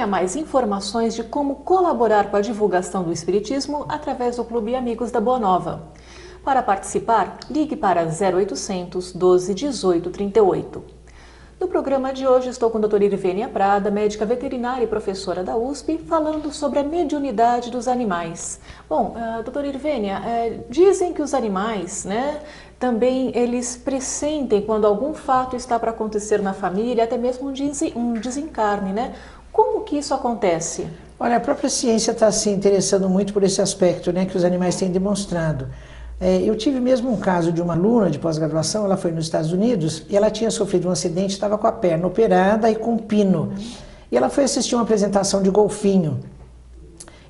mais informações de como colaborar com a divulgação do Espiritismo através do Clube Amigos da Boa Nova. Para participar, ligue para 0800 12 18 38. No programa de hoje estou com a doutora Irvênia Prada, médica veterinária e professora da USP, falando sobre a mediunidade dos animais. Bom, doutora Irvênia, dizem que os animais, também eles pressentem quando algum fato está para acontecer na família, até mesmo um desencarne, Como que isso acontece? Olha, a própria ciência está se interessando muito por esse aspecto, que os animais têm demonstrado. Eu tive mesmo um caso de uma aluna de pós-graduação, ela foi nos Estados Unidos e ela tinha sofrido um acidente, estava com a perna operada e com pino. E ela foi assistir uma apresentação de golfinho.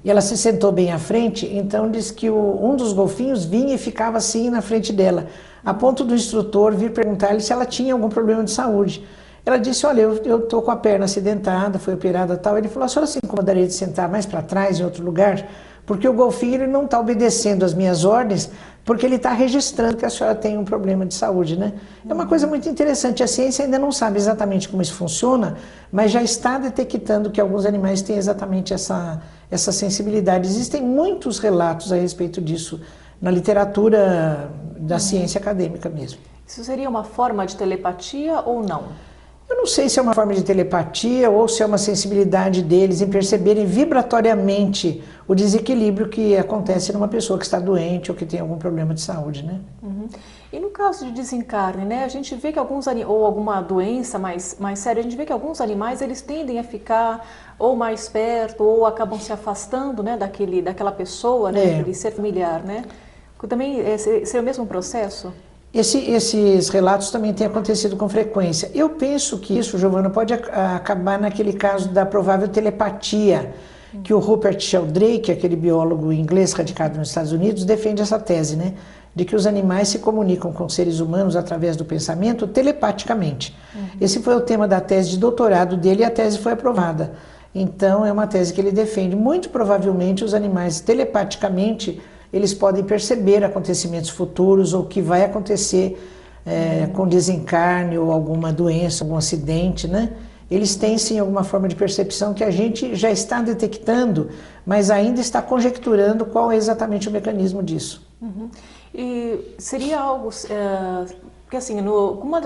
E ela se sentou bem à frente, então diz que um dos golfinhos vinha e ficava assim na frente dela, a ponto do instrutor vir perguntar-lhe se ela tinha algum problema de saúde. Ela disse, olha, eu estou com a perna acidentada, foi operada e tal. Ele falou, a senhora se incomodaria de sentar mais para trás, em outro lugar? Porque o golfinho ele não está obedecendo às minhas ordens, porque ele está registrando que a senhora tem um problema de saúde, É uma coisa muito interessante. A ciência ainda não sabe exatamente como isso funciona, mas já está detectando que alguns animais têm exatamente essa sensibilidade. Existem muitos relatos a respeito disso na literatura da ciência acadêmica mesmo. Isso seria uma forma de telepatia ou não? Eu não sei se é uma forma de telepatia ou se é uma sensibilidade deles em perceberem vibratoriamente o desequilíbrio que acontece numa pessoa que está doente ou que tem algum problema de saúde, E no caso de desencarne, a gente vê que ou alguma doença mais séria, a gente vê que alguns animais eles tendem a ficar ou mais perto ou acabam se afastando, daquela pessoa, daquele ser familiar, Também seria o mesmo processo? Esses relatos também têm acontecido com frequência. Eu penso que isso, Giovana, pode acabar naquele caso da provável telepatia, que o Rupert Sheldrake, aquele biólogo inglês radicado nos Estados Unidos, defende essa tese, de que os animais se comunicam com seres humanos através do pensamento telepaticamente. Esse foi o tema da tese de doutorado dele e a tese foi aprovada. Então, é uma tese que ele defende. Muito provavelmente, os animais telepaticamente eles podem perceber acontecimentos futuros ou o que vai acontecer com desencarne ou alguma doença, algum acidente, Eles têm sim alguma forma de percepção que a gente já está detectando, mas ainda está conjecturando qual é exatamente o mecanismo disso. E seria algo... Porque assim,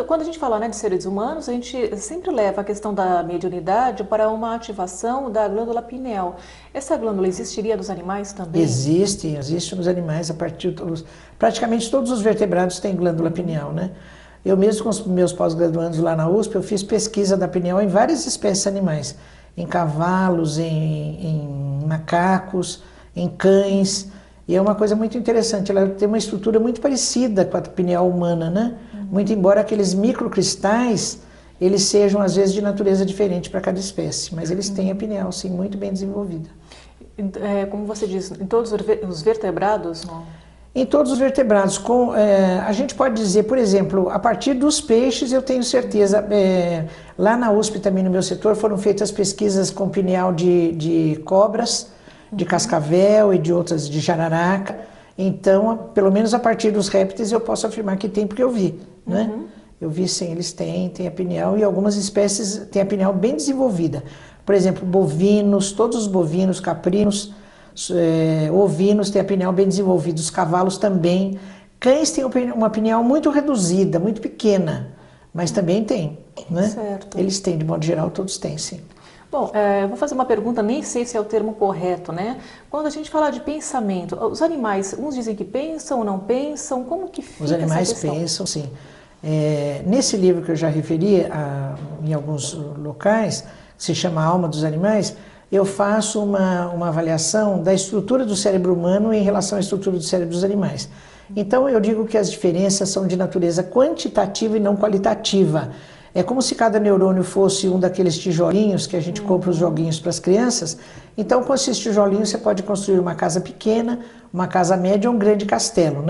quando a gente fala de seres humanos, a gente sempre leva a questão da mediunidade para uma ativação da glândula pineal. Essa glândula existiria nos animais também? Existe nos animais, praticamente todos os vertebrados têm glândula pineal, Eu mesmo com os meus pós-graduandos lá na USP, eu fiz pesquisa da pineal em várias espécies animais, em cavalos, em macacos, em cães, e é uma coisa muito interessante, ela tem uma estrutura muito parecida com a pineal humana, Muito embora aqueles microcristais, eles sejam às vezes de natureza diferente para cada espécie, mas eles têm a pineal, sim, muito bem desenvolvida. Como você diz, em todos os vertebrados? Não? Em todos os vertebrados. A gente pode dizer, por exemplo, a partir dos peixes, eu tenho certeza, lá na USP também no meu setor foram feitas pesquisas com pineal de cobras, de cascavel e de outras, de jararaca. Então, pelo menos a partir dos répteis eu posso afirmar que tem, porque eu vi, Eu vi sim, eles têm a pineal e algumas espécies têm a pineal bem desenvolvida. Por exemplo, bovinos, todos os bovinos, caprinos, ovinos têm a pineal bem desenvolvida, os cavalos também. Cães têm uma pineal muito reduzida, muito pequena, mas também tem, Certo. Eles têm, de modo geral, todos têm, sim. Bom, eu vou fazer uma pergunta, nem sei se é o termo correto, Quando a gente fala de pensamento, os animais, uns dizem que pensam ou não pensam, como que fica essa questão? Os animais pensam, sim. Nesse livro que eu já referi, em alguns locais, que se chama Alma dos Animais, eu faço uma avaliação da estrutura do cérebro humano em relação à estrutura do cérebro dos animais. Então, eu digo que as diferenças são de natureza quantitativa e não qualitativa. É como se cada neurônio fosse um daqueles tijolinhos que a gente compra os joguinhos para as crianças. Então, com esses tijolinhos, você pode construir uma casa pequena, uma casa média ou um grande castelo,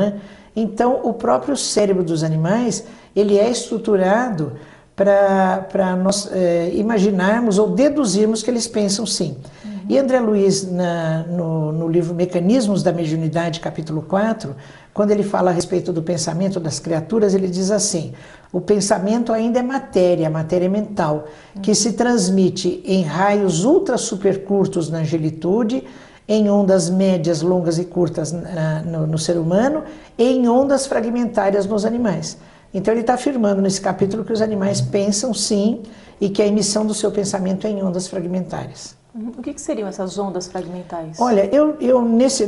Então, o próprio cérebro dos animais, ele é estruturado para nós imaginarmos ou deduzirmos que eles pensam sim. E André Luiz, no livro Mecanismos da Mediunidade, capítulo 4, quando ele fala a respeito do pensamento das criaturas, ele diz assim: O pensamento ainda é matéria, matéria mental, que se transmite em raios ultra super curtos na angelitude, em ondas médias, longas e curtas no ser humano e em ondas fragmentárias nos animais. Então ele está afirmando nesse capítulo que os animais pensam sim e que a emissão do seu pensamento é em ondas fragmentárias. O que seriam essas ondas fragmentais? Olha,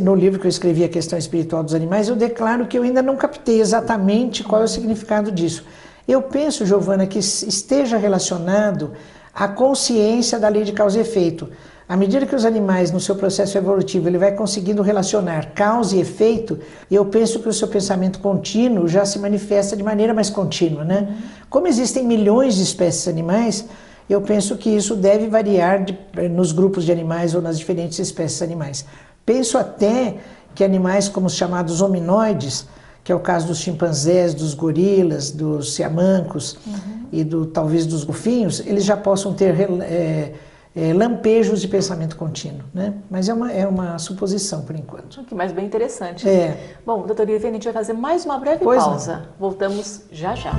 no livro que eu escrevi, A Questão Espiritual dos Animais, eu declaro que eu ainda não captei exatamente qual é o significado disso. Eu penso, Giovana, que esteja relacionado à consciência da lei de causa e efeito. À medida que os animais, no seu processo evolutivo, ele vai conseguindo relacionar causa e efeito, eu penso que o seu pensamento contínuo já se manifesta de maneira mais contínua, né? Como existem milhões de espécies animais, eu penso que isso deve variar nos grupos de animais ou nas diferentes espécies animais. Penso até que animais como os chamados hominoides, que é o caso dos chimpanzés, dos gorilas, dos siamancos e talvez dos golfinhos, eles já possam ter lampejos de pensamento contínuo, né? Mas é uma suposição por enquanto. Mas bem interessante. É. Bom, doutora Irvine, a gente vai fazer mais uma breve Pois pausa. não. Voltamos já já.